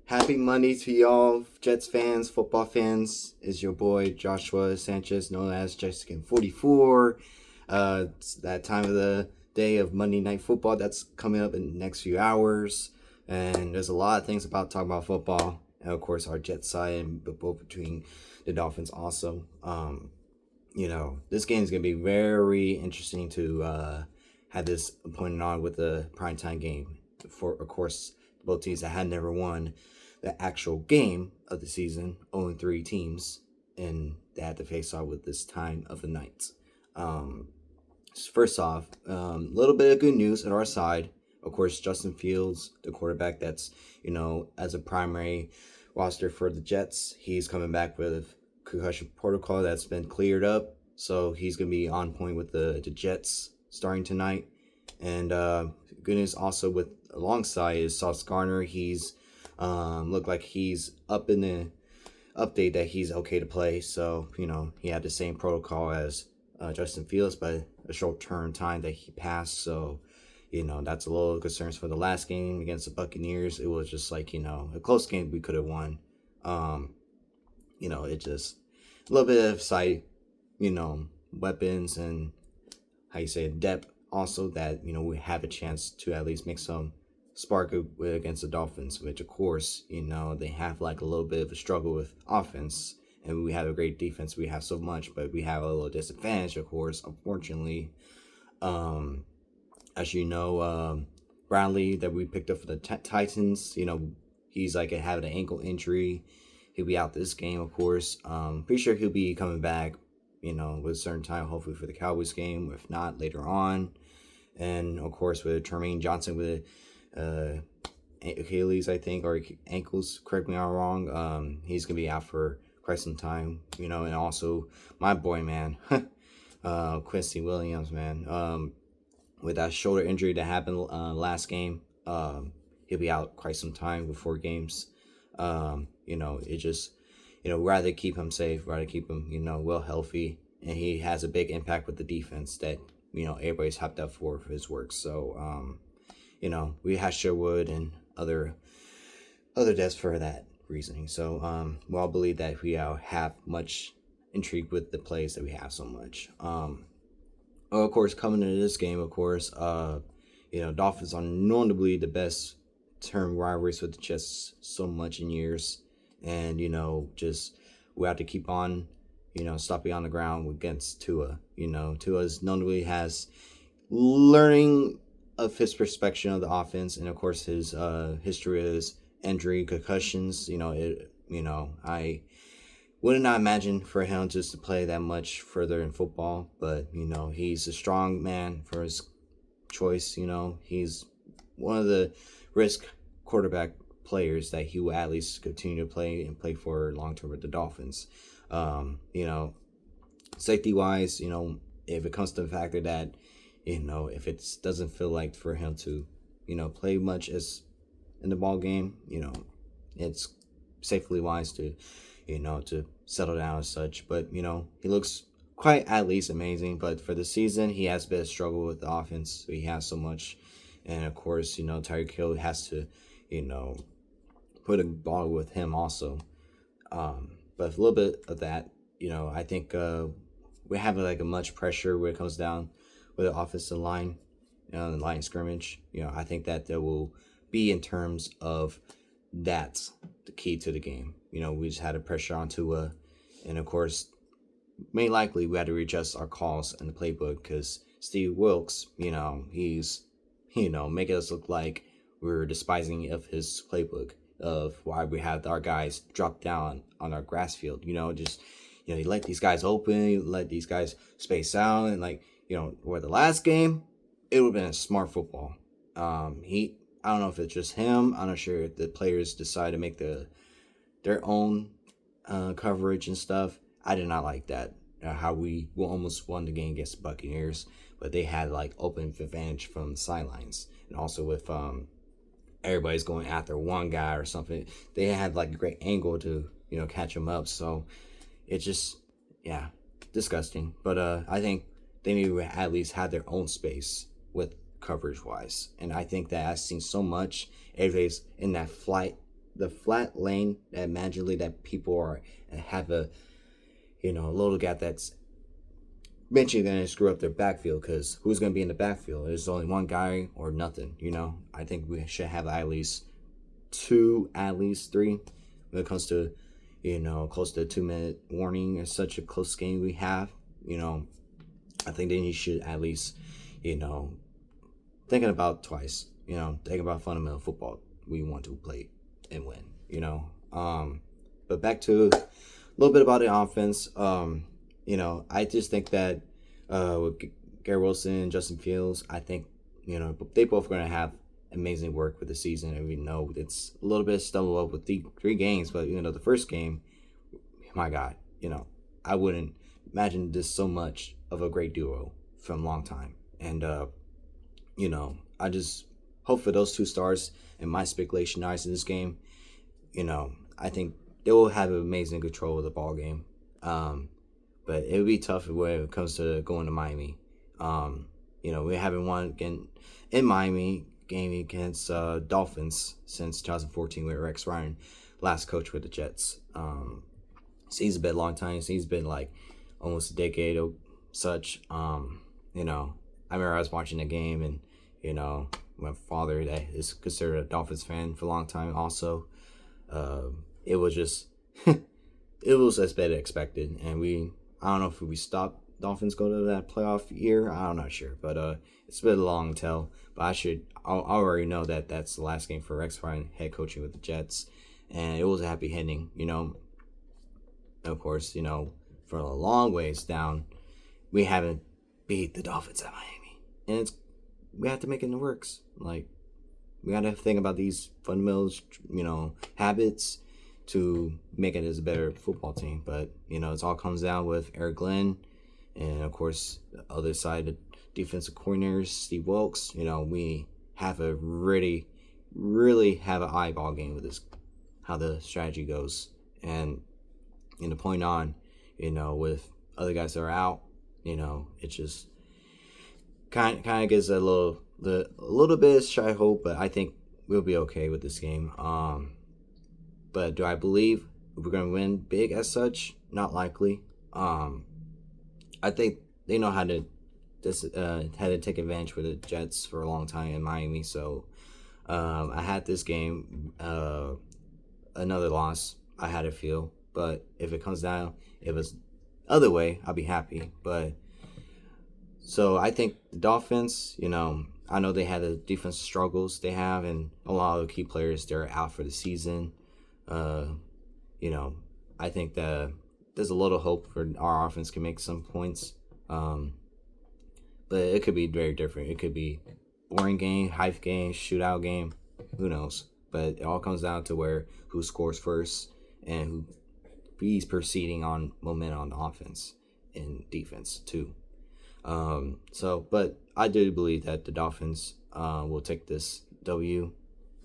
Happy Monday to y'all, Jets fans, football fans. Is your boy Joshua Sanchez, known as Jessican44. It's that time of the day of Monday Night Football that's coming up in the next few hours. And there's a lot of things about talking about football. And of course, our Jets side and both between the Dolphins also. This game is going to be very interesting to have this pointed on with the primetime game. For, of course, both teams that had never won the actual game of the season, only 3 teams, and they had to face off with this time of the night. First off, a little bit of good news on our side. Of course, Justin Fields, the quarterback that's, as a primary roster for the Jets, he's coming back with concussion protocol that's been cleared up. So he's going to be on point with the Jets starting tonight. And good news also with alongside is Sauce Gardner. He's looked like he's up in the update that he's okay to play. So, he had the same protocol as Justin Fields, but a short-term time that he passed. So, that's a little concerns for the last game against the Buccaneers. It was just like, a close game we could have won. It just a little bit of sight, weapons and depth also that, we have a chance to at least make some spark against the Dolphins, which of course, they have like a little bit of a struggle with offense, and we have a great defense. We have so much, but we have a little disadvantage, of course, unfortunately. As Bradley that we picked up for the Titans, he's like having an ankle injury. He'll be out this game, of course. Pretty sure he'll be coming back, with a certain time, hopefully for the Cowboys game, if not later on. And of course with Tremaine Johnson with Achilles, I think, or ankles, correct me if I'm wrong. He's gonna be out for quite some time, and also my boy, man, Quincy Williams, man, with that shoulder injury that happened last game, he'll be out quite some time with 4 games. It just, rather keep him safe, rather keep him, well healthy, and he has a big impact with the defense that, everybody's hyped up for his work. So, we have Sherwood and other devs for that reasoning. So, we all believe that we have much intrigue with the plays that we have so much. Of course, coming into this game, of course, Dolphins are notably the best term rivalries with the Jets so much in years. And, just we have to keep on, stopping on the ground against Tua. Tua's notably has learning of his perspective of the offense, and of course his history is injury, concussions. I would not imagine for him just to play that much further in football, but he's a strong man for his choice. He's one of the risk quarterback players that he will at least continue to play for long term with the Dolphins. Safety wise, if it comes to the factor that, if it doesn't feel like for him to, play much as in the ball game, it's safely wise to, to settle down as such. But, he looks quite at least amazing. But for the season, he has been a struggle with the offense. He has so much. And of course, Tyreek Hill has to, put a ball with him also. But a little bit of that, I think we have like a much pressure when it comes down with the offensive line, the line scrimmage. I think that there will be in terms of that's the key to the game. We just had a pressure on Tua, and of course, may likely we had to readjust our calls in the playbook because Steve Wilkes, he's, making us look like we're despising of his playbook of why we have our guys drop down on our grass field. You let these guys open, you let these guys space out, and where the last game, it would have been a smart football. I don't know if it's just him. I'm not sure if the players decide to make their own coverage and stuff. I did not like that. How we almost won the game against the Buccaneers, but they had open advantage from the sidelines, and also with everybody's going after one guy or something. They had a great angle to catch him up. So it's just disgusting. But I think they need to at least have their own space with coverage wise, and I think that I've seen so much. Everybody's in that flight the flat lane that magically that people are have a a little gap that's eventually going to screw up their backfield because who's going to be in the backfield? There's only one guy or nothing. I think we should have at least two, at least three when it comes to close to a 2 minute warning. It's such a close game we have. I think then you should at least thinking about twice. Thinking about fundamental football we want to play and win. But back to a little bit about the offense. I just think that with Garrett Wilson and Justin Fields, I think they both going to have amazing work with the season, and we know it's a little bit stumbled up with the 3 games, but the first game, my God, I wouldn't imagine this so much of a great duo from a long time, and I just hope for those 2 stars and my speculation eyes in this game. I think they will have amazing control of the ball game. But it would be tough when it comes to going to Miami. We haven't won again in Miami game against Dolphins since 2014 with Rex Ryan, last coach with the Jets. So he's been a long time. So he's been like almost a decade or such. I remember I was watching the game and, my father that is considered a Dolphins fan for a long time also. It was just, it was as bad as expected. And I don't know if we stopped Dolphins go to that playoff year. I'm not sure, but it's been a long tell. But I already know that that's the last game for Rex Ryan head coaching with the Jets, and it was a happy ending. Of course, for a long ways down, we haven't beat the Dolphins at Miami, and we have to make it in the works. Like we got to think about these fundamentals, habits to make it as a better football team. But it all comes down with Eric Glenn, and of course the other side, the defensive coordinators, Steve Wilkes. We have a really have an eyeball game with this, how the strategy goes, and the point on, with other guys that are out, it just kind of gives a little bit of shy hope. But I think we'll be okay with this game. But do I believe we're going to win big as such? Not likely. I think they know how to take advantage with the Jets for a long time in Miami. So I had this game, another loss. I had to feel, but if it comes down, if it's other way, I'll be happy. But so I think the Dolphins, I know they had the defense struggles they have, and a lot of the key players they're out for the season. I think that there's a little hope for our offense can make some points. But it could be very different. It could be boring game, hype game, shootout game. Who knows? But it all comes down to who scores first and who he's proceeding on momentum on the offense and defense too. But I do believe that the Dolphins will take this W.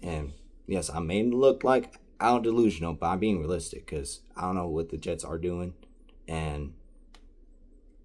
And yes, I may look like I'm delusional, but I'm being realistic because I don't know what the Jets are doing, and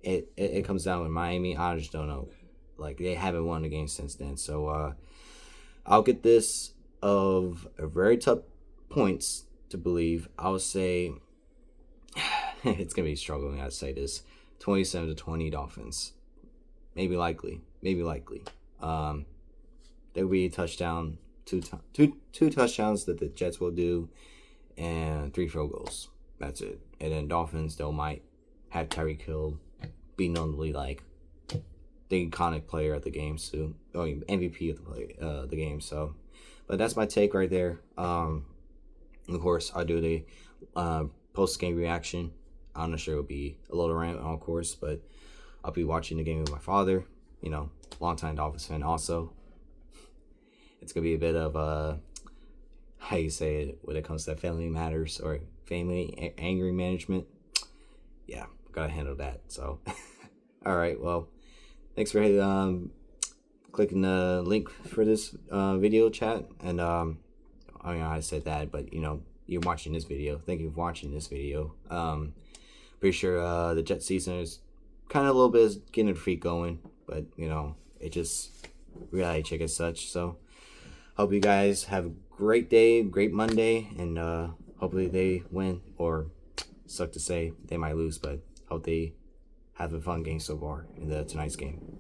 it comes down with Miami. I just don't know. Like, they haven't won the game since then. So I'll get this of a very tough points to believe. I would say it's gonna be struggling. I'd say this 27-20 Dolphins. Maybe likely. There'll be a touchdown. Two touchdowns that the Jets will do, and 3 field goals. That's it. And then Dolphins, they might have Tyreek Hill be notably like the iconic player of the game soon, or MVP of the game. So, but that's my take right there. Of course, I'll do the post game reaction. I'm not sure it'll be a little rant, of course, but I'll be watching the game with my father. Longtime Dolphins fan also. It's going to be a bit of how you say it when it comes to family matters or family anger management. Yeah, got to handle that. So, all right, well, thanks for clicking the link for this video chat. And I said that, but, you're watching this video. Thank you for watching this video. Pretty sure the Jet season is kind of a little bit getting their feet going, but, it just reality check as such. So, hope you guys have a great day, great Monday, and hopefully they win. Or suck to say they might lose, but hope they have a fun game so far in tonight's game.